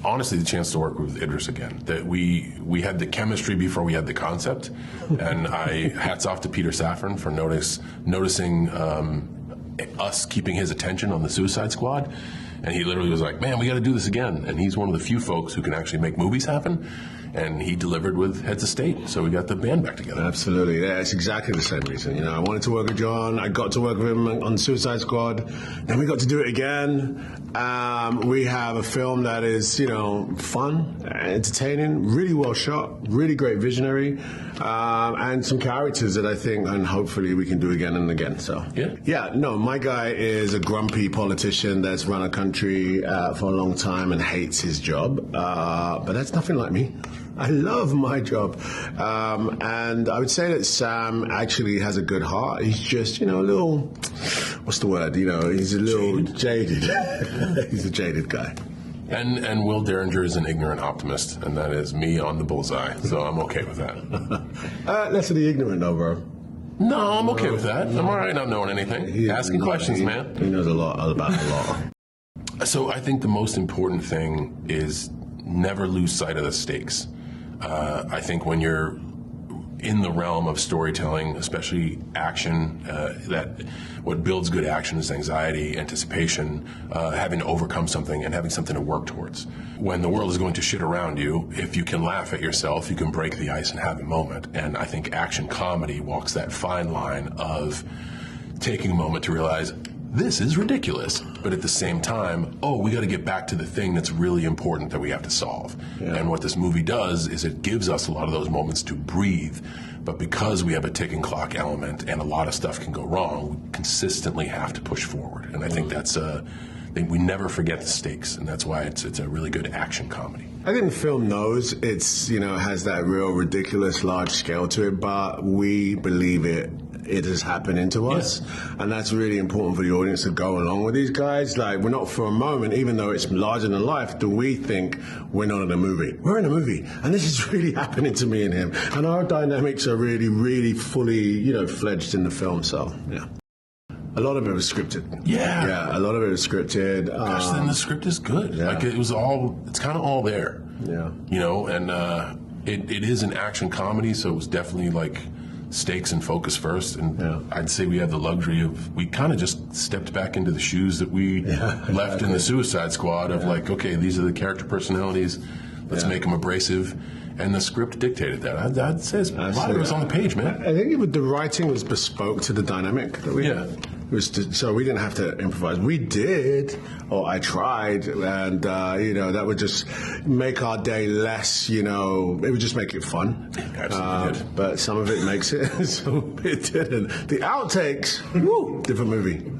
honestly the chance to work with Idris again. That we had the chemistry before we had the concept, and hats off to Peter Safran for noticing us keeping his attention on the Suicide Squad. And he literally was like, man, we got to do this again. And he's one of the few folks who can actually make movies happen. And he delivered with Heads of State. So we got the band back together. Absolutely. Yeah, it's exactly the same reason. I wanted to work with John. I got to work with him on Suicide Squad. Then we got to do it again. We have a film that is, fun, entertaining, really well shot, really great visionary, and some characters that I think and hopefully we can do again and again. So no, my guy is a grumpy politician that's run a country for a long time and hates his job, but that's nothing like me. I love my job. And I would say that Sam actually has a good heart. He's just, a little, what's the word? He's a little jaded. He's a jaded guy. And Will Derringer is an ignorant optimist, and that is me on the bullseye, so I'm okay with that. Less of the ignorant, though, bro. No, I'm okay with that. I'm all right not knowing anything. Asking questions, man. He knows a lot about the law. So I think the most important thing is never lose sight of the stakes. I think when you're in the realm of storytelling, especially action, that what builds good action is anxiety, anticipation, having to overcome something and having something to work towards. When the world is going to shit around you, if you can laugh at yourself, you can break the ice and have a moment. And I think action comedy walks that fine line of taking a moment to realize, this is ridiculous, but at the same time, we got to get back to the thing that's really important that we have to solve. Yeah. And what this movie does is it gives us a lot of those moments to breathe, but because we have a ticking clock element and a lot of stuff can go wrong, we consistently have to push forward. And I think that's we never forget the stakes, and that's why it's a really good action comedy. I think the film knows it's, has that real ridiculous large scale to it, but we believe it is happening to us. Yeah. And that's really important for the audience to go along with these guys. Like, we're not for a moment, even though it's larger than life, do we think we're not in a movie. We're in a movie. And this is really happening to me and him. And our dynamics are really, really fully, fledged in the film. So, yeah. A lot of it was scripted. Yeah. Yeah, a lot of it was scripted. Gosh, then the script is good. Yeah. Like, it's kind of all there. Yeah. And it is an action comedy, so it was definitely like stakes and focus first. And I'd say we had the luxury of, we kind of just stepped back into the shoes that we left in the Suicide Squad of like, okay, these are the character personalities. Let's make them abrasive. And the script dictated that. I'd say a lot of it was on the page, man. I think the writing was bespoke to the dynamic that we had. So we didn't have to improvise. We did, or I tried, and that would just make our day less. It would just make it fun. Absolutely did. But some of it makes it, some of it didn't. The outtakes, woo, different movie.